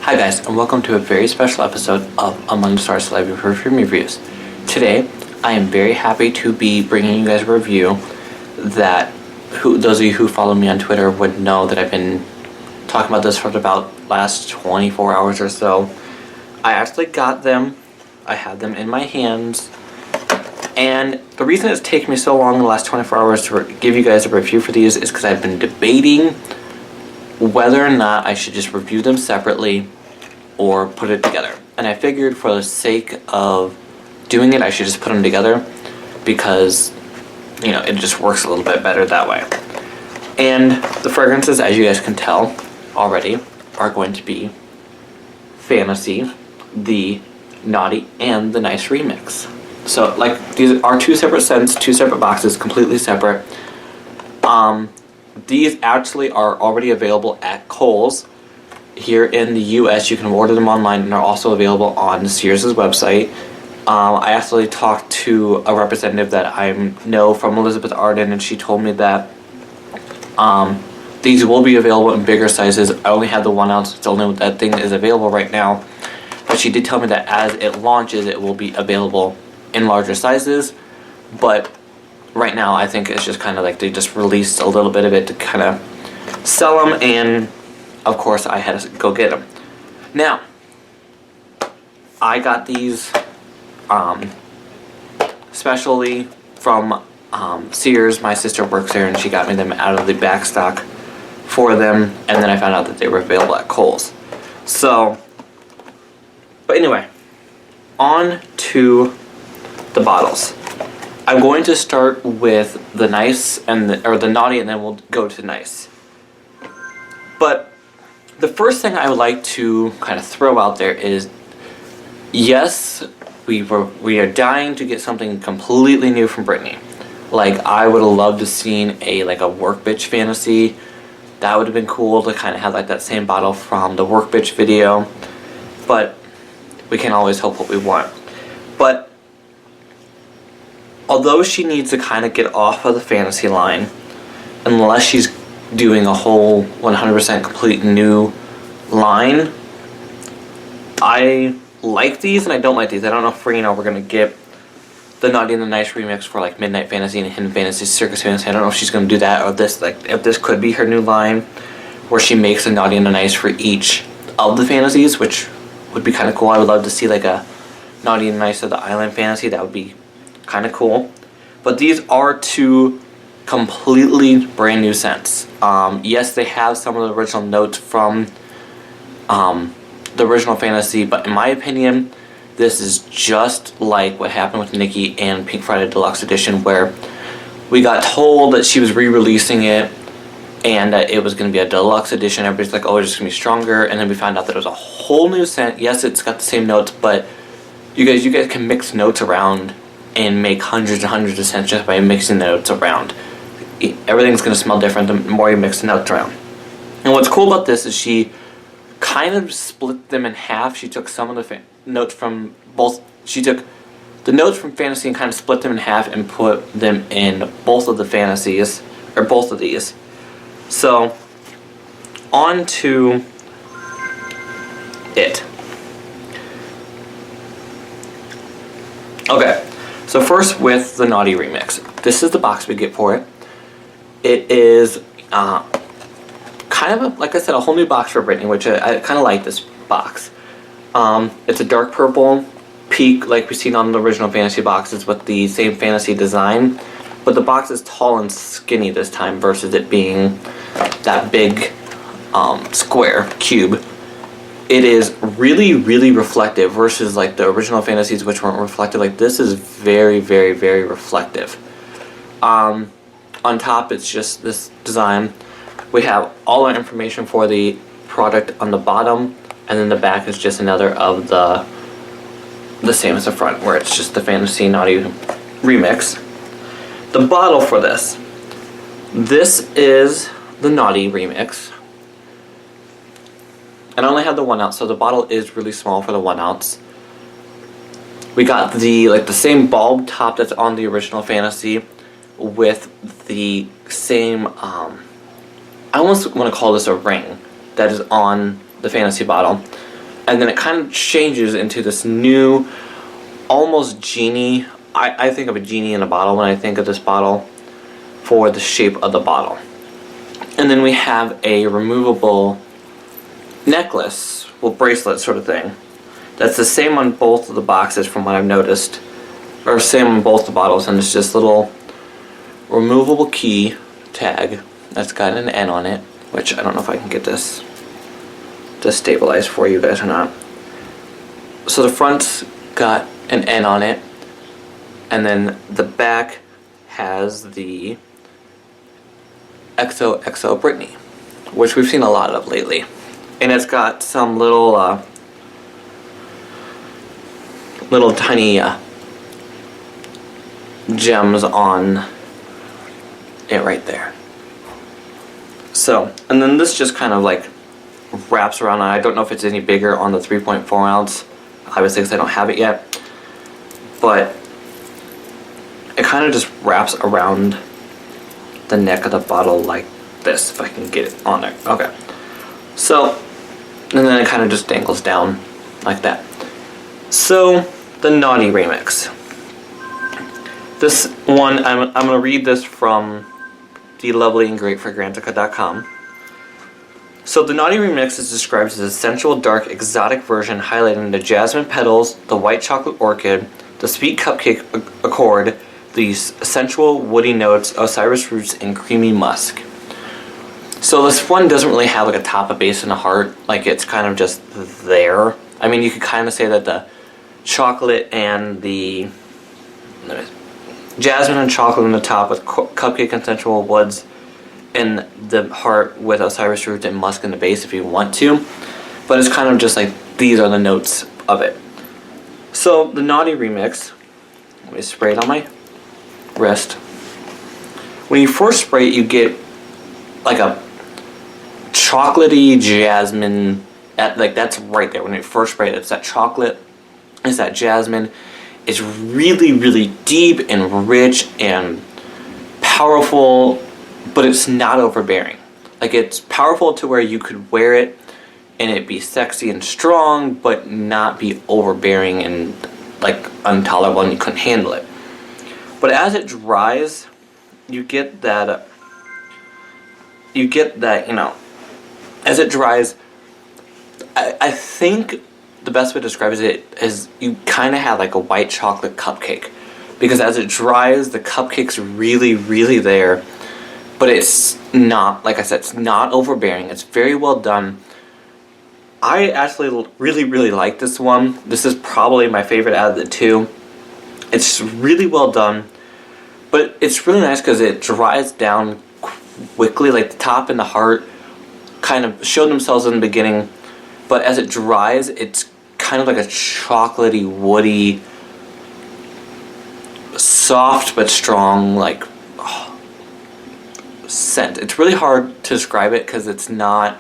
Hi guys, and welcome to a very special episode of Among the Stars Celebrity Perfume Reviews. Today, I am very happy to be bringing you guys a review that those of you who follow me on Twitter would know that I've been talking about this for about last 24 hours or so. I actually got them. I had them in my hands. And the reason it's taken me so long in the last 24 hours to give you guys a review for these is because I've been debating whether or not I should just review them separately or put it together. And I figured for the sake of doing it, I should just put them together because, you know, it just works a little bit better that way. And the fragrances, as you guys can tell already, are going to be Fantasy, the Naughty, and the Nice Remix. So, like, these are two separate scents, two separate boxes, completely separate. These actually are already available at Kohl'S. Here in the US, you can order them online and are also available on Sears' website. I actually talked to a representative that I know from Elizabeth Arden, and she told me that these will be available in bigger sizes. I only have the 1 ounce, it's the only that thing is available right now. But she did tell me that as it launches, it will be available in larger sizes. But right now, I think it's just kind of like they just released a little bit of it to kind of sell them, and of course I had to go get them. Now, I got these specially from Sears. My sister works there and she got me them out of the back stock for them, and then I found out that they were available at Kohl's. So, but anyway, on to the bottles. I'm going to start with the Nice or the Naughty, and then we'll go to Nice. But the first thing I would like to kind of throw out there is, yes, we are dying to get something completely new from Britney. Like, I would have loved to seen a Work Bitch Fantasy. That would have been cool to kind of have like that same bottle from the Work Bitch video. But we can always hope what we want. But although she needs to kind of get off of the Fantasy line, unless she's doing a whole 100% complete new line, I like these and I don't like these. I don't know if we're going to get the Naughty and the Nice remix for like Midnight Fantasy and Hidden Fantasy, Circus Fantasy. I don't know if she's going to do that, or this, like, if this could be her new line where she makes a Naughty and a Nice for each of the fantasies, which would be kind of cool. I would love to see like a Naughty and Nice of the Island Fantasy. That would be kind of cool. But these are two completely brand new scents. Yes, they have some of the original notes from the original Fantasy, but in my opinion, this is just like what happened with Nicki and Pink Friday Deluxe Edition, where we got told that she was re-releasing it and that it was going to be a deluxe edition. Everybody's like, oh, it's just going to be stronger, and then we found out that it was a whole new scent. Yes, it's got the same notes, but you guys can mix notes around and make hundreds and hundreds of scents just by mixing the notes around. Everything's going to smell different the more you mix the notes around. And what's cool about this is she kind of split them in half. She took some of the notes from both. She took the notes from Fantasy and kind of split them in half and put them in both of the Fantasies, or both of these. So, on to it. Okay, so first with the Naughty Remix. This is the box we get for it. It is kind of, like I said, a whole new box for Britney, which I kind of like this box. It's a dark purple peak like we've seen on the original Fantasy boxes with the same Fantasy design, but the box is tall and skinny this time versus it being that big square cube. It is really, really reflective versus like the original Fantasies, which weren't reflective. Like, this is very, very, very reflective. On top, it's just this design. We have all our information for the product on the bottom, and then the back is just another of the same as the front, where it's just the Fantasy Naughty Remix. The bottle for this is the Naughty Remix. And I only have the 1 ounce, so the bottle is really small for the 1 ounce. We got the same bulb top that's on the original Fantasy with the same I almost want to call this a ring that is on the Fantasy bottle, And then it kind of changes into this new, almost genie. I think of a genie in a bottle when I think of this bottle for the shape of the bottle. And then we have a removable necklace, well, bracelet sort of thing. That's the same on both of the boxes from what I've noticed. Or same on both the bottles, and it's just little removable key tag that's got an N on it, which I don't know if I can get this to stabilize for you guys or not. So the front's got an N on it, and then the back has the XOXO Britney, which we've seen a lot of lately. And it's got some little tiny gems on it right there. So, and then this just kind of like wraps around. I don't know if it's any bigger on the 3.4 ounce, obviously because I don't have it yet, but it kind of just wraps around the neck of the bottle like this, if I can get it on there. Okay. So, and then it kind of just dangles down like that. So, the Naughty Remix. This one, I'm going to read this from the lovely and great Fragrantica.com. So the Naughty Remix is described as a sensual, dark, exotic version highlighting the jasmine petals, the white chocolate orchid, the sweet cupcake accord, the sensual woody notes, Osiris roots, and creamy musk. So this one doesn't really have like a top, a base, and a heart. Like it's kind of just there. I mean, you could kind of say that the chocolate and the jasmine and chocolate on the top with cupcake and sensual woods, and the heart with Osiris root and musk in the base if you want to. But it's kind of just like these are the notes of it. So the Naughty Remix, let me spray it on my wrist. When you first spray it, you get like a chocolatey jasmine. Like that's right there. When you first spray it, it's that chocolate, it's that jasmine. It's really, really deep and rich and powerful, but it's not overbearing. Like it's powerful to where you could wear it and it be sexy and strong, but not be overbearing and like intolerable and you couldn't handle it. But as it dries, you get that, you know, as it dries, I think the best way to describe it is you kind of have like a white chocolate cupcake. Because as it dries, the cupcake's really, really there. But it's not, like I said, it's not overbearing. It's very well done. I actually really, really like this one. This is probably my favorite out of the two. It's really well done. But it's really nice because it dries down quickly. Like the top and the heart kind of show themselves in the beginning. But as it dries, it's kind of like a chocolatey, woody, soft but strong, like scent. It's really hard to describe it because it's not.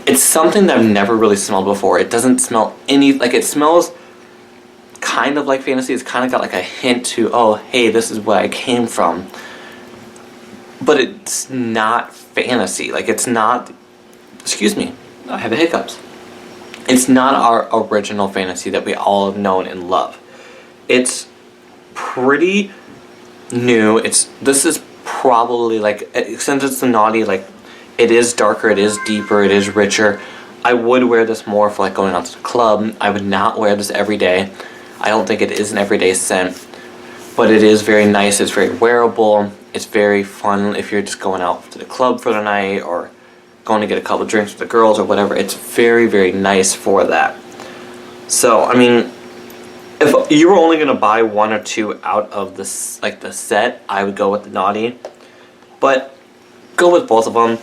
It's something that I've never really smelled before. It doesn't smell like it smells kind of like fantasy. It's kind of got like a hint to, oh, hey, this is where I came from. But it's not fantasy. Like it's not. Excuse me, I have the hiccups. It's not our original fantasy that we all have known and love. It's pretty new. This is probably like, since it's the Naughty, like it is darker, it is deeper, it is richer. I would wear this more for like going out to the club. I would not wear this every day. I don't think it is an everyday scent, but it is very nice. It's very wearable. It's very fun if you're just going out to the club for the night or going to get a couple drinks with the girls or whatever. It's very, very nice for that. So, I mean, if you were only going to buy one or two out of this, like the set, I would go with the Naughty. But go with both of them.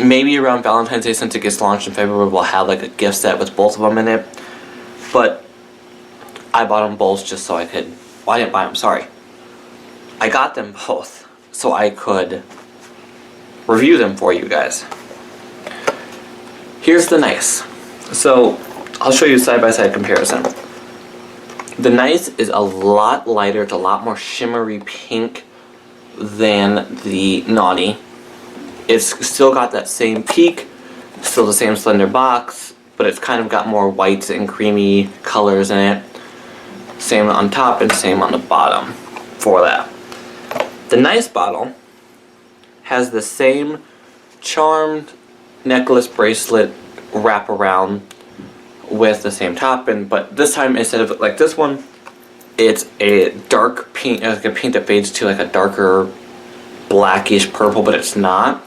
Maybe around Valentine's Day, since it gets launched in February, we'll have like a gift set with both of them in it. But I bought them both just so I could. Well, I didn't buy them, sorry. I got them both so I could review them for you guys. Here's the Nice. So I'll show you a side-by-side comparison. The Nice is a lot lighter. It's a lot more shimmery pink than the Naughty. It's still got that same peak, Still the same slender box, but it's kind of got more whites and creamy colors in it. Same on top and same on the bottom for that. The Nice bottle has the same charmed necklace bracelet wraparound with the same top, but this time instead of like this one, it's a dark pink, like a pink that fades to like a darker blackish purple, but it's not.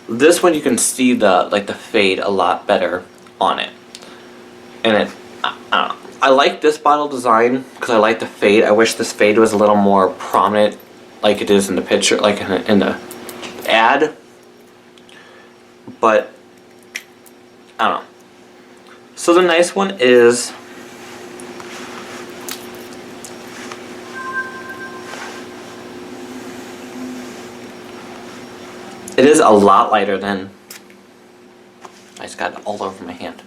This one you can see the fade a lot better on it, and I don't know. I like this bottle design because I like the fade. I wish this fade was a little more prominent, like it is in the picture, like in the ad. But I don't know. So the Nice one is it is a lot lighter than, I just got it all over my hand.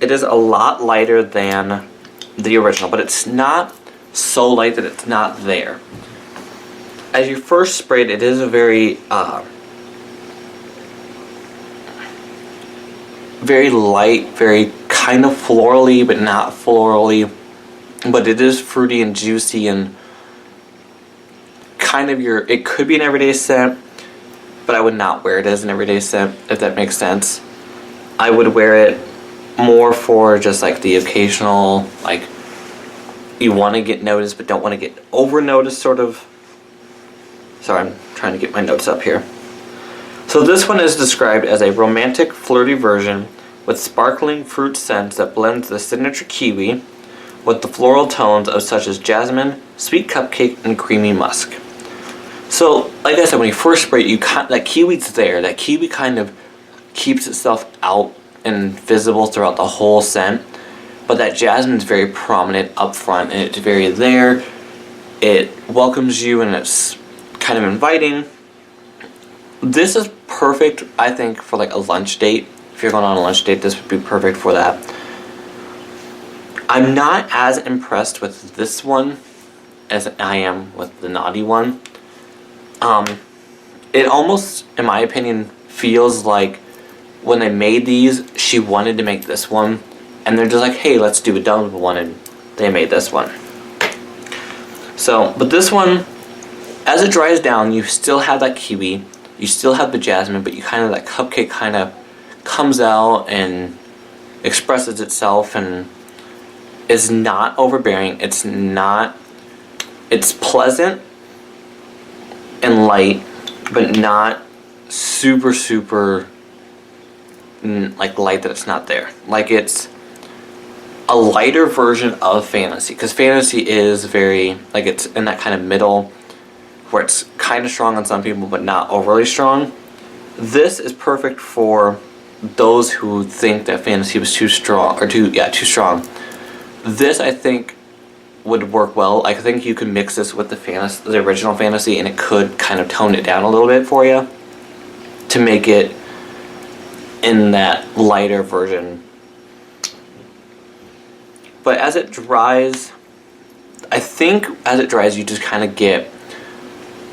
It is a lot lighter than the original, but it's not so light that it's not there. As you first spray it, it is a very very light, very kind of florally, but not florally. But it is fruity and juicy and kind of it could be an everyday scent, but I would not wear it as an everyday scent, if that makes sense. I would wear it more for just like the occasional, like you want to get noticed but don't want to get over noticed sort of. Sorry, I'm trying to get my notes up here. So this one is described as a romantic, flirty version with sparkling fruit scents that blends the signature kiwi with the floral tones of such as jasmine, sweet cupcake, and creamy musk. So, like I said, when you first spray it, that kiwi's there. That kiwi kind of keeps itself out and visible throughout the whole scent, but that jasmine's very prominent up front, and it's very there. It welcomes you, and it's kind of inviting. This is perfect, I think, for like a lunch date. If you're going on a lunch date, this would be perfect for that. I'm not as impressed with this one as I am with the Naughty one. It almost, in my opinion, feels like when they made these, she wanted to make this one, and they're just like, hey, let's do a double one, and they made this one. So, but this one, as it dries down, you still have that kiwi, you still have the jasmine, but you kind of, that cupcake kind of comes out and expresses itself and is not overbearing. It's pleasant and light, but not super like light that it's not there. Like it's a lighter version of Fantasy, because Fantasy is very, like it's in that kind of middle where it's kind of strong on some people but not overly strong. This is perfect for those who think that Fantasy was too strong, or too strong. This, I think, would work well. I think you could mix this with the original Fantasy, and it could kind of tone it down a little bit for you to make it in that lighter version. But as it dries, I think as it dries, you just kind of get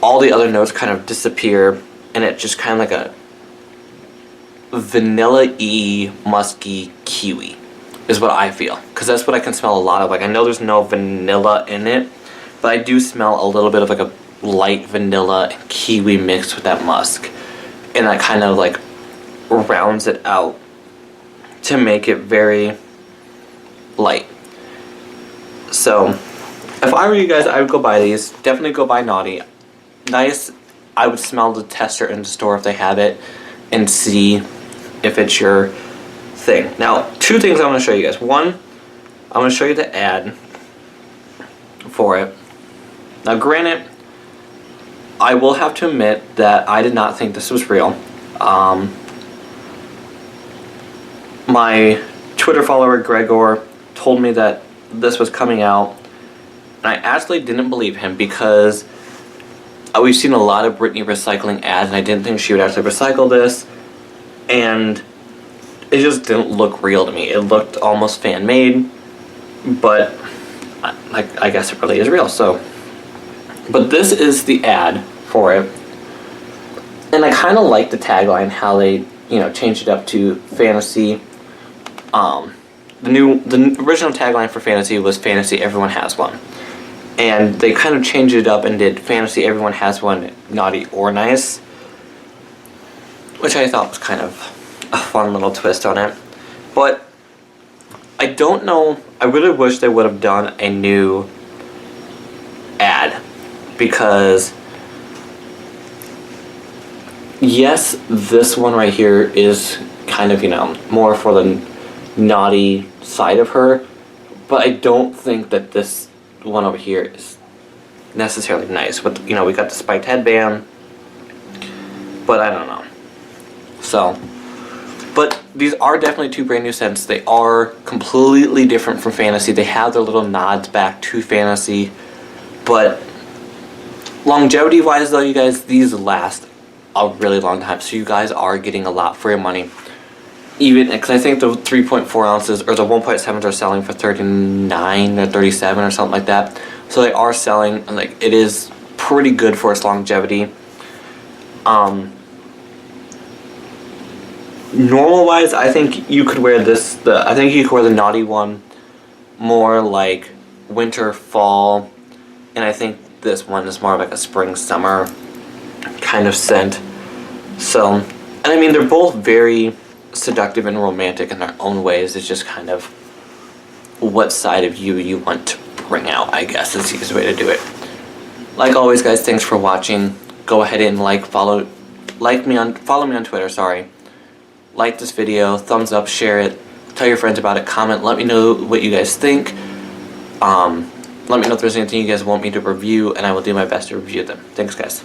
all the other notes kind of disappear, and it just kind of like a vanilla-y, musky kiwi is what I feel, because that's what I can smell a lot of. Like, I know there's no vanilla in it, but I do smell a little bit of like a light vanilla and kiwi mixed with that musk, and that kind of like rounds it out to make it very light. So if I were you guys, I would go buy these. Definitely go buy Naughty. Nice. I would smell the tester in the store if they have it and see if it's your thing. Now, two things I want to show you guys. One, I'm going to show you the ad for it. Now, granted, I will have to admit that I did not think this was real. My Twitter follower, Gregor, told me that this was coming out, and I actually didn't believe him, because we've seen a lot of Britney recycling ads, and I didn't think she would actually recycle this, and it just didn't look real to me. It looked almost fan-made, but I guess it really is real. So, but this is the ad for it, and I kind of like the tagline, how they you know, changed it up to fantasy. The original tagline for fantasy was fantasy everyone has one, and they kind of changed it up and did fantasy everyone has one, naughty or nice, which I thought was kind of a fun little twist on it. But I don't know, I really wish they would have done a new ad, because yes, this one right here is kind of, you know, more for the naughty side of her, but I don't think that this one over here is necessarily nice. But, you know, we got the spiked headband, but I don't know. So, but these are definitely two brand new scents. They are completely different from fantasy. They have their little nods back to fantasy, but longevity wise though, you guys, these last a really long time, so you guys are getting a lot for your money. Even because I think the 3.4 ounces or the 1.7s are selling for $39 or $37 or something like that. So they are selling, like, it is pretty good for its longevity. Normal wise, I think you could wear this. I think you could wear the naughty one more like winter, fall, and I think this one is more like a spring, summer kind of scent. So, and I mean, they're both very seductive and romantic in their own ways. It's just kind of what side of you want to bring out, I guess is the easiest way to do it. Like always, guys, thanks for watching. Go ahead and follow me on Twitter, sorry. Like this video, thumbs up, share it, tell your friends about it, comment, let me know what you guys think. Let me know if there's anything you guys want me to review, and I will do my best to review them. Thanks, guys.